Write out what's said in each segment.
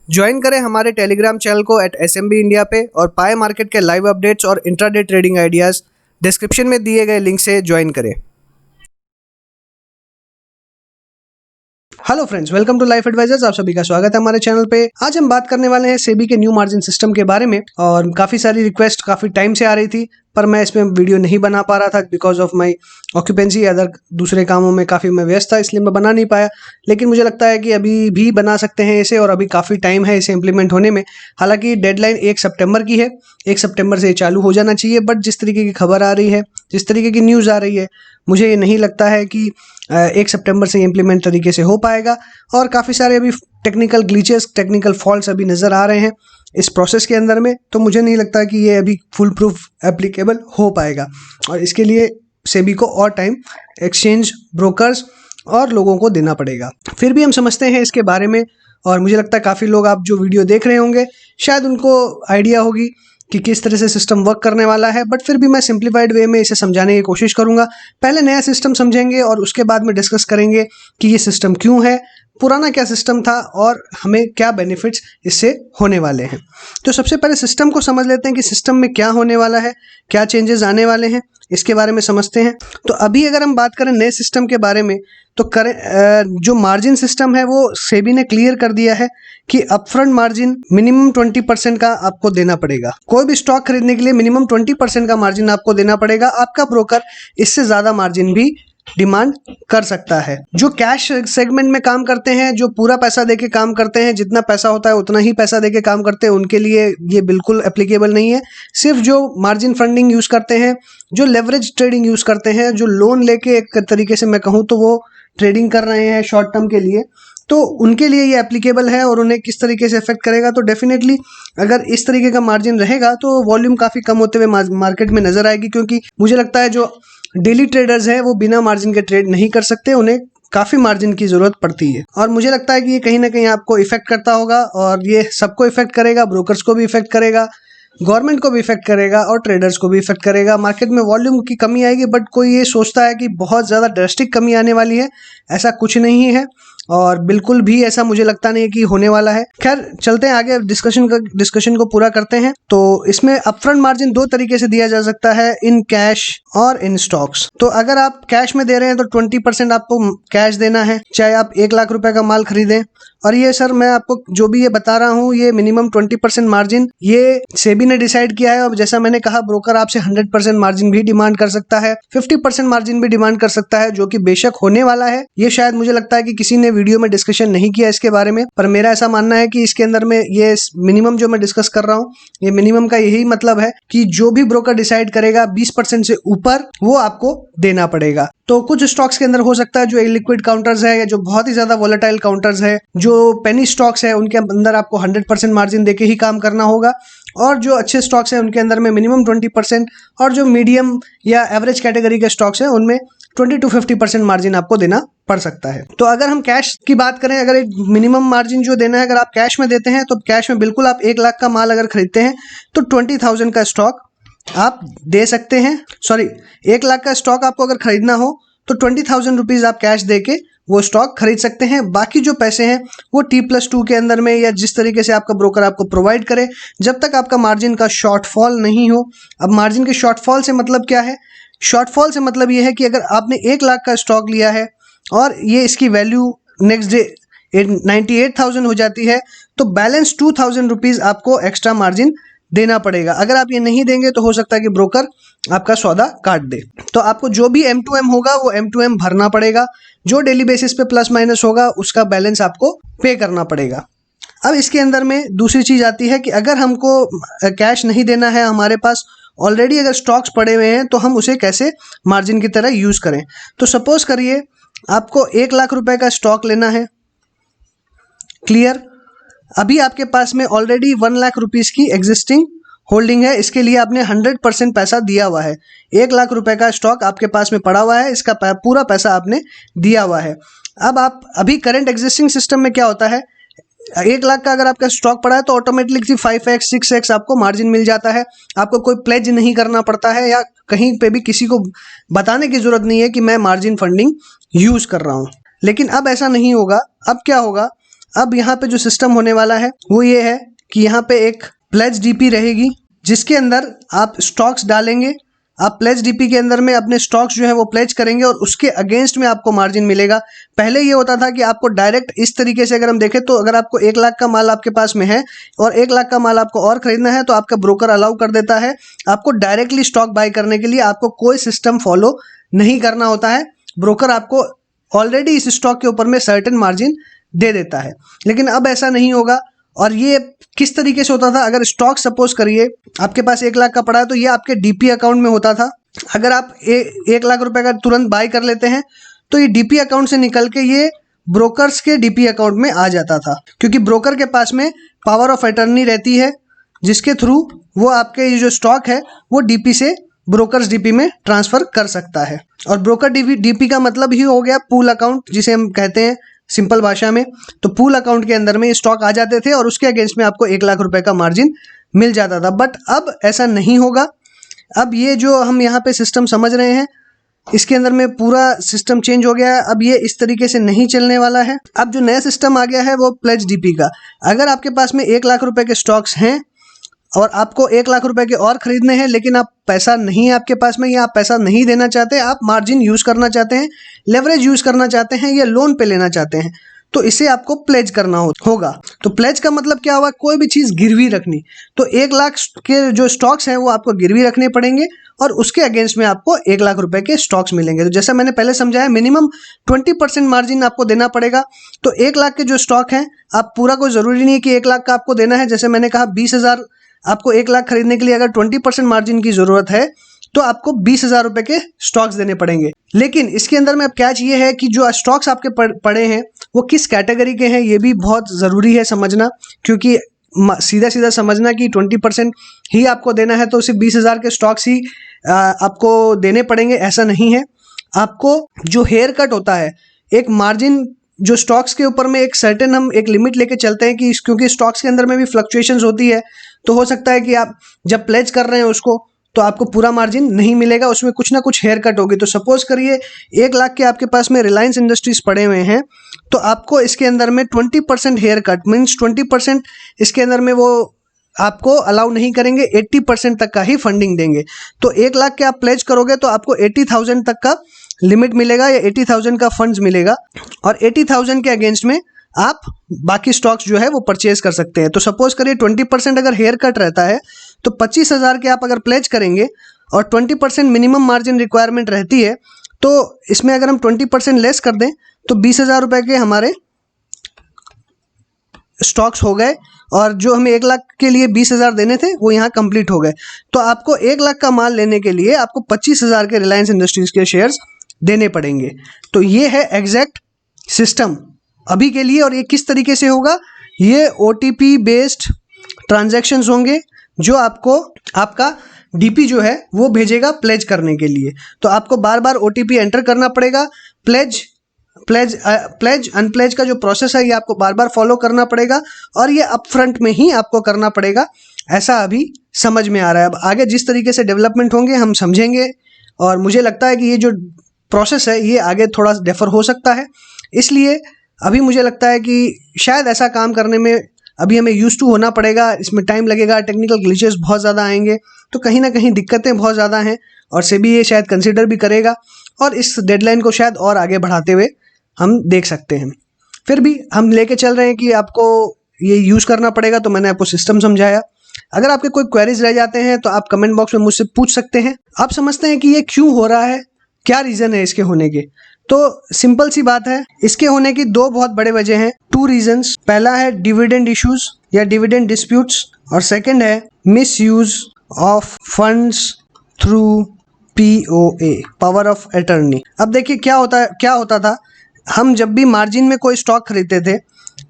Join करें हमारे Telegram channel को @SMB इंडिया पे और पाए मार्केट के लाइव अपडेट्स और इंट्राडे ट्रेडिंग आइडियाज़ डिस्क्रिप्शन में दिए गए लिंक से ज्वाइन करें। Hello friends, welcome to life advisors. आप सभी का स्वागत है हमारे चैनल पे। आज हम बात करने वाले हैं सेबी के न्यू मार्जिन सिस्टम के बारे में। और काफ़ी सारी रिक्वेस्ट काफ़ी टाइम से आ रही थी, पर मैं इसमें वीडियो नहीं बना पा रहा था because of my occupancy. Other दूसरे कामों में काफ़ी मैं व्यस्त था, इसलिए मैं बना नहीं पाया। लेकिन मुझे लगता है कि अभी भी बना सकते हैं इसे, और अभी काफ़ी टाइम है इसे इम्प्लीमेंट होने में। हालांकि डेडलाइन 1 सितंबर की है, 1 सितंबर से ये चालू हो जाना चाहिए। बट जिस तरीके की खबर आ रही है, जिस तरीके की न्यूज़ आ रही है, मुझे ये नहीं लगता है कि 1 सितंबर से इम्प्लीमेंट तरीके से हो पाएगा। और काफ़ी सारे अभी टेक्निकल ग्लिचेस, टेक्निकल फॉल्ट्स अभी नज़र आ रहे हैं इस प्रोसेस के अंदर में। तो मुझे नहीं लगता कि ये अभी फुल प्रूफ एप्लीकेबल हो पाएगा, और इसके लिए सेबी को और टाइम एक्सचेंज ब्रोकर्स और लोगों को देना पड़ेगा। फिर भी हम समझते हैं इसके बारे में, और मुझे लगता है काफ़ी लोग आप जो वीडियो देख रहे होंगे शायद उनको आइडिया होगी कि किस तरह से सिस्टम वर्क करने वाला है। बट फिर भी मैं सिंप्लीफाइड वे में इसे समझाने की कोशिश करूंगा। पहले नया सिस्टम समझेंगे और उसके बाद में डिस्कस करेंगे कि ये सिस्टम क्यों है, पुराना क्या सिस्टम था, और हमें क्या बेनिफिट्स इससे होने वाले हैं। तो सबसे पहले सिस्टम को समझ लेते हैं कि सिस्टम में क्या होने वाला है, क्या चेंजेस आने वाले हैं, इसके बारे में समझते हैं। तो अभी अगर हम बात करें नए सिस्टम के बारे में, तो जो मार्जिन सिस्टम है वो सेबी ने क्लियर कर दिया है कि अपफ्रंट मार्जिन मिनिमम 20% का आपको देना पड़ेगा। कोई भी स्टॉक खरीदने के लिए मिनिमम 20% का मार्जिन आपको देना पड़ेगा। आपका ब्रोकर इससे ज़्यादा मार्जिन भी डिमांड कर सकता है। जो कैश सेगमेंट में काम करते हैं, जो पूरा पैसा देके काम करते हैं, जितना पैसा होता है उतना ही पैसा देके काम करते हैं, उनके लिए ये बिल्कुल एप्लीकेबल नहीं है। सिर्फ जो मार्जिन फंडिंग यूज़ करते हैं, जो लेवरेज ट्रेडिंग यूज़ करते हैं, जो लोन लेके एक तरीके से मैं कहूँ तो वो ट्रेडिंग कर रहे हैं शॉर्ट टर्म के लिए, तो उनके लिए ये एप्लीकेबल है। और उन्हें किस तरीके से इफेक्ट करेगा, तो डेफिनेटली अगर इस तरीके का मार्जिन रहेगा तो वॉल्यूम काफ़ी कम होते हुए मार्केट में नजर आएगी। क्योंकि मुझे लगता है जो डेली ट्रेडर्स हैं वो बिना मार्जिन के ट्रेड नहीं कर सकते, उन्हें काफ़ी मार्जिन की ज़रूरत पड़ती है। और मुझे लगता है कि ये कहीं ना कहीं आपको इफेक्ट करता होगा, और ये सबको इफेक्ट करेगा। ब्रोकर्स को भी इफेक्ट करेगा, गवर्नमेंट को भी इफेक्ट करेगा, और ट्रेडर्स को भी इफेक्ट करेगा। मार्केट में वॉल्यूम की कमी आएगी, बट कोई ये सोचता है कि बहुत ज़्यादा ड्रास्टिक कमी आने वाली है, ऐसा कुछ नहीं है। और बिल्कुल भी ऐसा मुझे लगता नहीं है कि होने वाला है। खैर चलते हैं आगे, डिस्कशन को पूरा करते हैं। तो इसमें अपफ्रंट मार्जिन 2 तरीके से दिया जा सकता है, इन कैश और इन स्टॉक्स। तो अगर आप कैश में दे रहे हैं तो 20% आपको कैश देना है, चाहे आप 1 लाख रुपए का माल खरीदें। और ये सर मैं आपको जो भी ये बता रहा हूँ, ये मिनिमम 20% मार्जिन ये सेबी ने डिसाइड किया है। और जैसा मैंने कहा, ब्रोकर आपसे 100% मार्जिन भी डिमांड कर सकता है, 50% मार्जिन भी डिमांड कर सकता है, जो कि बेशक होने वाला है। ये शायद मुझे लगता है कि किसी ने वीडियो में डिस्कशन नहीं किया इसके बारे में, पर मेरा ऐसा मानना है कि इसके अंदर में ये मिनिमम जो मैं डिस्कस कर रहा हूँ, ये मिनिमम का यही मतलब है कि जो भी ब्रोकर डिसाइड करेगा 20% से ऊपर वो आपको देना पड़ेगा। तो कुछ स्टॉक्स के अंदर हो सकता है जो लिक्विड काउंटर्स है, या जो बहुत ही ज्यादा वोलेटाइल काउंटर्स है, जो पेनी स्टॉक्स है, उनके अंदर आपको 100% मार्जिन देके ही काम करना होगा। और जो अच्छे स्टॉक्स हैं उनके अंदर में मिनिमम 20%, और जो मीडियम या एवरेज कैटेगरी के स्टॉक्स हैं उनमें 20 to 50% मार्जिन आपको देना पड़ सकता है। तो अगर हम कैश की बात करें, अगर एक मिनिमम मार्जिन जो देना है, अगर आप कैश में देते हैं तो कैश में बिल्कुल आप 1 लाख का माल अगर खरीदते हैं तो 20,000 का स्टॉक आप दे सकते हैं। 1 लाख का स्टॉक आपको अगर खरीदना हो तो 20,000 रुपीज़ आप कैश दे के वो स्टॉक खरीद सकते हैं। बाकी जो पैसे हैं वो T+2 के अंदर में, या जिस तरीके से आपका ब्रोकर आपको प्रोवाइड करे, जब तक आपका मार्जिन का शॉर्टफॉल नहीं हो। अब मार्जिन के शॉर्टफॉल से मतलब क्या है? शॉर्टफॉल से मतलब ये है कि अगर आपने 1 लाख का स्टॉक लिया है और ये इसकी वैल्यू नेक्स्ट डे 98,000 हो जाती है, तो बैलेंस 2,000 रुपीज़ आपको एक्स्ट्रा मार्जिन देना पड़ेगा। अगर आप ये नहीं देंगे तो हो सकता है कि ब्रोकर आपका सौदा काट दे। तो आपको जो भी M2M होगा वो M2M भरना पड़ेगा। जो डेली बेसिस पे प्लस माइनस होगा उसका बैलेंस आपको पे करना पड़ेगा। अब इसके अंदर में दूसरी चीज़ आती है कि अगर हमको कैश नहीं देना है, हमारे पास ऑलरेडी अगर स्टॉक्स पड़े हुए हैं, तो हम उसे कैसे मार्जिन की तरह यूज़ करें। तो सपोज करिए आपको 1 लाख रुपए का स्टॉक लेना है, क्लियर। अभी आपके पास में ऑलरेडी 1 लाख रुपीज़ की एग्जिस्टिंग होल्डिंग है, इसके लिए आपने 100% पैसा दिया हुआ है। 1 लाख रुपए का स्टॉक आपके पास में पड़ा हुआ है, इसका पूरा पैसा आपने दिया हुआ है। अब आप अभी करंट एग्जिस्टिंग सिस्टम में क्या होता है, 1 लाख का अगर आपका स्टॉक पड़ा है तो ऑटोमेटिकली 5x 6x आपको मार्जिन मिल जाता है। आपको कोई प्लेज नहीं करना पड़ता है, या कहीं पे भी किसी को बताने की जरूरत नहीं है कि मैं मार्जिन फंडिंग यूज कर रहा हूँ। लेकिन अब ऐसा नहीं होगा। अब क्या होगा, अब यहाँ पे जो सिस्टम होने वाला है वो ये है कि यहाँ पे एक प्लेज डीपी रहेगी जिसके अंदर आप स्टॉक्स डालेंगे। आप प्लेज डीपी के अंदर में अपने स्टॉक्स जो है वो प्लेज करेंगे और उसके अगेंस्ट में आपको मार्जिन मिलेगा। पहले ये होता था कि आपको डायरेक्ट इस तरीके से अगर हम देखें तो अगर आपको 1 लाख का माल आपके पास में है और 1 लाख का माल आपको और खरीदना है तो आपका ब्रोकर अलाउ कर देता है आपको डायरेक्टली स्टॉक बाय करने के लिए। आपको कोई सिस्टम फॉलो नहीं करना होता है, ब्रोकर आपको ऑलरेडी इस स्टॉक के ऊपर में सर्टेन मार्जिन दे देता है। लेकिन अब ऐसा नहीं होगा। और ये किस तरीके से होता था, अगर स्टॉक सपोज करिए आपके पास 1 लाख का पड़ा है तो ये आपके डीपी अकाउंट में होता था। अगर आप 1 लाख रुपए का तुरंत बाय कर लेते हैं तो ये डीपी अकाउंट से निकल के ये ब्रोकर्स के डीपी अकाउंट में आ जाता था, क्योंकि ब्रोकर के पास में पावर ऑफ अटर्नी रहती है जिसके थ्रू वो आपके ये जो स्टॉक है वो डीपी से ब्रोकर्स डीपी में ट्रांसफर कर सकता है। और ब्रोकर डीपी का मतलब ही हो गया पूल अकाउंट, जिसे हम कहते हैं सिंपल भाषा में। तो पूल अकाउंट के अंदर में स्टॉक आ जाते थे और उसके अगेंस्ट में आपको 1 लाख रुपए का मार्जिन मिल जाता था। बट अब ऐसा नहीं होगा। अब ये जो हम यहाँ पे सिस्टम समझ रहे हैं इसके अंदर में पूरा सिस्टम चेंज हो गया है। अब ये इस तरीके से नहीं चलने वाला है। अब जो नया सिस्टम आ गया है वो प्लेज डीपी का। अगर आपके पास में 1 लाख रुपए के स्टॉक्स हैं और आपको 1 लाख रुपए के और खरीदने हैं, लेकिन आप पैसा नहीं है आपके पास में या आप पैसा नहीं देना चाहते, आप मार्जिन यूज करना चाहते हैं, लेवरेज यूज करना चाहते हैं या लोन पे लेना चाहते हैं, तो इसे आपको प्लेज करना होगा। तो प्लेज का मतलब क्या हुआ, कोई भी चीज गिरवी रखनी। तो 1 लाख के जो स्टॉक्स हैं वो आपको गिरवी रखने पड़ेंगे और उसके अगेंस्ट में आपको 1 लाख रुपए के स्टॉक्स मिलेंगे। तो जैसा मैंने पहले समझाया, मिनिमम 20% मार्जिन आपको देना पड़ेगा। तो 1 लाख के जो स्टॉक हैं, आप पूरा कोई जरूरी नहीं है कि 1 लाख का आपको देना है। जैसे मैंने कहा 20,000 आपको 1 लाख खरीदने के लिए अगर 20% मार्जिन की जरूरत है तो आपको 20,000 रुपए के स्टॉक्स देने पड़ेंगे। लेकिन इसके अंदर में अब कैच ये है कि जो स्टॉक्स आपके पड़े हैं वो किस कैटेगरी के हैं, ये भी बहुत ज़रूरी है समझना। क्योंकि सीधा सीधा समझना कि 20% ही आपको देना है तो सिर्फ 20,000 के स्टॉक्स ही आपको देने पड़ेंगे, ऐसा नहीं है। आपको जो हेयर कट होता है, एक मार्जिन जो स्टॉक्स के ऊपर में एक सर्टेन हम एक लिमिट लेके चलते हैं कि क्योंकि स्टॉक्स के अंदर में भी फ्लक्चुएशंस होती है, तो हो सकता है कि आप जब प्लेज कर रहे हैं उसको तो आपको पूरा मार्जिन नहीं मिलेगा, उसमें कुछ ना कुछ हेयर कट होगी। तो सपोज करिए 1 लाख के आपके पास में रिलायंस इंडस्ट्रीज पड़े हुए हैं तो आपको इसके अंदर में 20% हेयर कट मीन्स 20% इसके अंदर में वो आपको अलाउ नहीं करेंगे, 80% तक का ही फंडिंग देंगे। तो 1 लाख के आप प्लेज करोगे तो आपको 80,000 तक का लिमिट मिलेगा या 80,000 का फंड्स मिलेगा और 80,000 के अगेंस्ट में आप बाकी स्टॉक्स जो है वो परचेज कर सकते हैं। तो सपोज करिए 20% अगर हेयर कट रहता है तो 25,000 के आप अगर प्लेज करेंगे और 20% मिनिमम मार्जिन रिक्वायरमेंट रहती है, तो इसमें अगर हम 20% लेस कर दें तो 20,000 रुपए के हमारे स्टॉक्स हो गए और जो हमें 1 लाख के लिए 20,000 देने थे वो यहाँ कंप्लीट हो गए। तो आपको 1 लाख का माल लेने के लिए आपको 25,000 के रिलायंस इंडस्ट्रीज के शेयर्स देने पड़ेंगे। तो ये है एग्जैक्ट सिस्टम अभी के लिए। और ये किस तरीके से होगा, ये OTP बेस्ड ट्रांजैक्शंस होंगे जो आपको आपका डीपी जो है वो भेजेगा प्लेज करने के लिए। तो आपको बार बार OTP एंटर करना पड़ेगा। प्लेज अनप्लेज का जो प्रोसेस है ये आपको बार बार फॉलो करना पड़ेगा और ये अपफ्रंट में ही आपको करना पड़ेगा, ऐसा अभी समझ में आ रहा है। अब आगे जिस तरीके से डेवलपमेंट होंगे हम समझेंगे और मुझे लगता है कि ये जो प्रोसेस है ये आगे थोड़ा डिफर हो सकता है। इसलिए अभी मुझे लगता है कि शायद ऐसा काम करने में अभी हमें यूज टू होना पड़ेगा, इसमें टाइम लगेगा, टेक्निकल ग्लिचेस बहुत ज़्यादा आएंगे, तो कहीं ना कहीं दिक्कतें बहुत ज़्यादा हैं और सेबी ये शायद कंसिडर भी करेगा और इस डेडलाइन को शायद और आगे बढ़ाते हुए हम देख सकते हैं। फिर भी हम लेके चल रहे हैं कि आपको ये यूज़ करना पड़ेगा। तो मैंने आपको सिस्टम समझाया। अगर आपके कोई क्वेरीज रह जाते हैं तो आप कमेंट बॉक्स में मुझसे पूछ सकते हैं। आप समझते हैं कि ये क्यों हो रहा है, क्या रीज़न है इसके होने के। तो सिंपल सी बात है, इसके होने की 2 बहुत बड़े वजह हैं, 2 रीजंस। पहला है डिविडेंड इश्यूज या डिविडेंड डिस्प्यूट्स और सेकंड है miss use of funds through POA power of attorney. अब देखिए क्या होता था, हम जब भी मार्जिन में कोई स्टॉक खरीदते थे,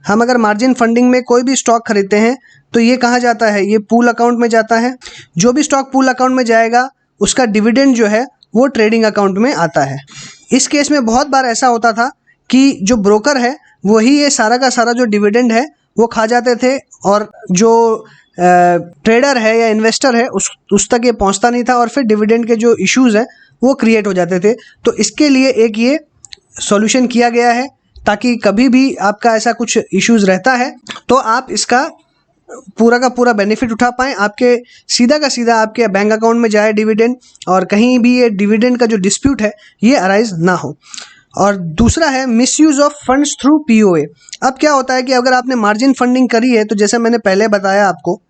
हम अगर मार्जिन फंडिंग में कोई भी स्टॉक खरीदते हैं तो ये कहाँ जाता है, ये पूल अकाउंट में जाता है। जो भी स्टॉक पूल अकाउंट में जाएगा उसका डिविडेंड जो है वो ट्रेडिंग अकाउंट में आता है। इस केस में बहुत बार ऐसा होता था कि जो ब्रोकर है वही ये सारा का सारा जो डिविडेंड है वो खा जाते थे और जो ट्रेडर है या इन्वेस्टर है उस तक ये पहुंचता नहीं था और फिर डिविडेंड के जो इश्यूज हैं वो क्रिएट हो जाते थे। तो इसके लिए एक ये सॉल्यूशन किया गया है ताकि कभी भी आपका ऐसा कुछ इश्यूज रहता है तो आप इसका पूरा का पूरा बेनिफिट उठा पाएँ, आपके सीधा का सीधा आपके बैंक अकाउंट में जाए डिविडेंड, और कहीं भी ये डिविडेंड का जो डिस्प्यूट है ये अराइज ना हो। और दूसरा है misuse of funds through POA. अब क्या होता है कि अगर आपने मार्जिन फंडिंग करी है तो जैसे मैंने पहले बताया आपको,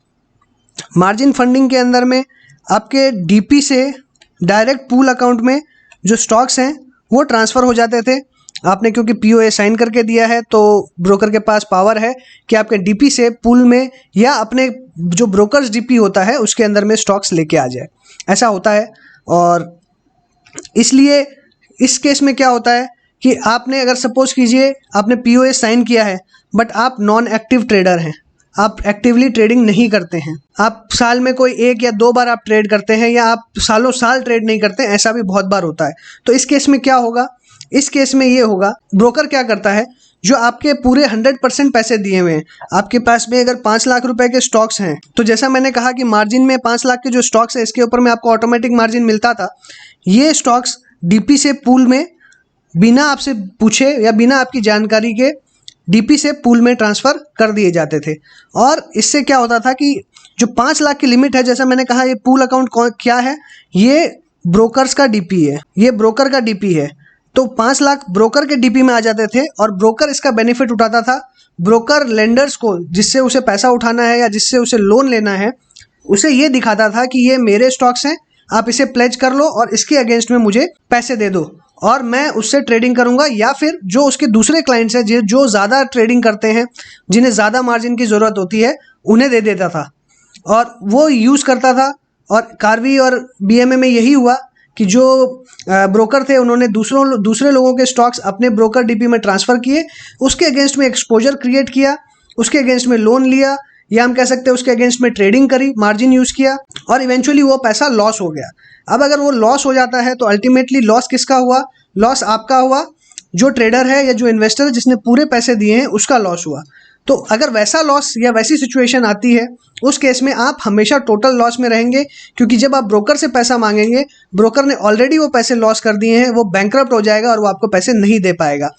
मार्जिन फंडिंग के अंदर में आपके डीपी से डायरेक्ट पूल अकाउंट में जो स्टॉक्स हैं वो ट्रांसफ़र हो जाते थे। आपने क्योंकि पीओए साइन करके दिया है तो ब्रोकर के पास पावर है कि आपके डीपी से पूल में या अपने जो ब्रोकर्स डीपी होता है उसके अंदर में स्टॉक्स लेके आ जाए, ऐसा होता है। और इसलिए इस केस में क्या होता है कि आपने अगर सपोज कीजिए आपने पीओए साइन किया है बट आप नॉन एक्टिव ट्रेडर हैं, आप एक्टिवली ट्रेडिंग नहीं करते हैं, आप साल में कोई 1 या 2 बार आप ट्रेड करते हैं या आप सालों साल ट्रेड नहीं करते, ऐसा भी बहुत बार होता है। तो इस केस में क्या होगा, इस केस में ये होगा, ब्रोकर क्या करता है, जो आपके पूरे 100% पैसे दिए हुए हैं, आपके पास में अगर 5 लाख रुपए के स्टॉक्स हैं तो जैसा मैंने कहा कि मार्जिन में 5 लाख के जो स्टॉक्स है इसके ऊपर में आपको ऑटोमेटिक मार्जिन मिलता था। ये स्टॉक्स डीपी से पूल में बिना आपसे पूछे या बिना आपकी जानकारी के डीपी से पूल में ट्रांसफ़र कर दिए जाते थे। और इससे क्या होता था कि जो 5 लाख की लिमिट है, जैसा मैंने कहा ये पूल अकाउंट क्या है, ये ब्रोकर्स का डीपी है, ये ब्रोकर का डीपी है। तो 5 लाख ब्रोकर के डीपी में आ जाते थे और ब्रोकर इसका बेनिफिट उठाता था। ब्रोकर लेंडर्स को, जिससे उसे पैसा उठाना है या जिससे उसे लोन लेना है, उसे ये दिखाता था कि ये मेरे स्टॉक्स हैं, आप इसे प्लेज कर लो और इसके अगेंस्ट में मुझे पैसे दे दो और मैं उससे ट्रेडिंग करूंगा। या फिर जो उसके दूसरे क्लाइंट्स हैं जो ज़्यादा ट्रेडिंग करते हैं, जिन्हें ज़्यादा मार्जिन की ज़रूरत होती है, उन्हें दे देता था और वो यूज़ करता था। और कार्वी और बीएमए में यही हुआ कि जो ब्रोकर थे उन्होंने दूसरे लोगों के स्टॉक्स अपने ब्रोकर डीपी में ट्रांसफ़र किए, उसके अगेंस्ट में एक्सपोजर क्रिएट किया, उसके अगेंस्ट में लोन लिया, या हम कह सकते हैं उसके अगेंस्ट में ट्रेडिंग करी, मार्जिन यूज़ किया और इवेंचुअली वो पैसा लॉस हो गया। अब अगर वो लॉस हो जाता है तो अल्टीमेटली लॉस किसका हुआ, लॉस आपका हुआ, जो ट्रेडर है या जो इन्वेस्टर है जिसने पूरे पैसे दिए हैं उसका लॉस हुआ। तो अगर वैसा लॉस या वैसी सिचुएशन आती है उस केस में आप हमेशा टोटल लॉस में रहेंगे, क्योंकि जब आप ब्रोकर से पैसा मांगेंगे, ब्रोकर ने ऑलरेडी वो पैसे लॉस कर दिए हैं, वो बैंकरप्ट हो जाएगा और वो आपको पैसे नहीं दे पाएगा।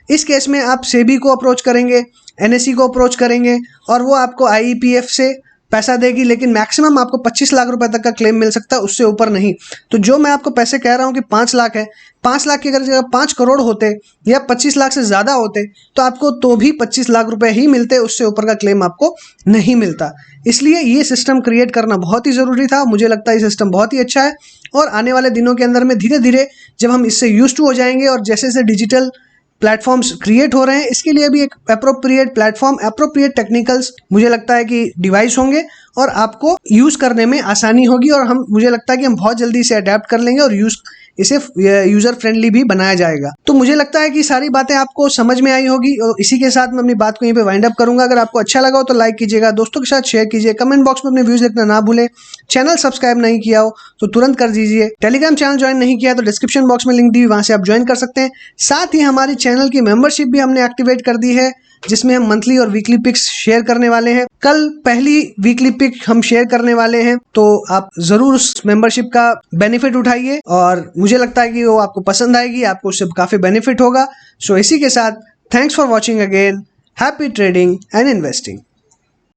इस केस में आप सेबी को अप्रोच करेंगे, एनएसई को अप्रोच करेंगे और वो आपको आईईपीएफ से पैसा देगी, लेकिन मैक्सिमम आपको 25 लाख रुपए तक का क्लेम मिल सकता है, उससे ऊपर नहीं। तो जो मैं आपको पैसे कह रहा हूँ कि 5 लाख है, 5 लाख की अगर 5 करोड़ होते या 25 लाख से ज़्यादा होते तो आपको तो भी 25 लाख रुपए ही मिलते, उससे ऊपर का क्लेम आपको नहीं मिलता। इसलिए ये सिस्टम क्रिएट करना बहुत ही ज़रूरी था। मुझे लगता है ये सिस्टम बहुत ही अच्छा है और आने वाले दिनों के अंदर में धीरे धीरे जब हम इससे यूज टू हो जाएंगे और जैसे जैसे डिजिटल प्लेटफॉर्म्स क्रिएट हो रहे हैं, इसके लिए भी एक अप्रोप्रिएट प्लेटफॉर्म, अप्रोप्रिएट टेक्निकल्स मुझे लगता है कि डिवाइस होंगे और आपको यूज़ करने में आसानी होगी और मुझे लगता है कि हम बहुत जल्दी इसे अडेप्ट कर लेंगे और इसे यूज़र फ्रेंडली भी बनाया जाएगा। तो मुझे लगता है कि सारी बातें आपको समझ में आई होगी और इसी के साथ मैं अपनी बात को यहीं पे वाइंड अप करूंगा। अगर आपको अच्छा लगा हो तो लाइक कीजिएगा, दोस्तों के साथ शेयर कीजिए, कमेंट बॉक्स में अपने व्यूज़ लिखना ना भूलें। चैनल सब्सक्राइब नहीं किया हो तो तुरंत कर दीजिए। टेलीग्राम चैनल ज्वाइन नहीं किया तो डिस्क्रिप्शन बॉक्स में लिंक दी, वहाँ से आप ज्वाइन कर सकते हैं। साथ ही हमारी चैनल की मेंबरशिप भी हमने एक्टिवेट कर दी है, जिसमें हम मंथली और वीकली पिक्स शेयर करने वाले हैं। कल पहली वीकली पिक हम शेयर करने वाले हैं, तो आप जरूर उस मेंबरशिप का बेनिफिट उठाइए और मुझे लगता है कि वो आपको पसंद आएगी, आपको उससे काफी बेनिफिट होगा। सो इसी के साथ thanks for watching again, happy trading and investing.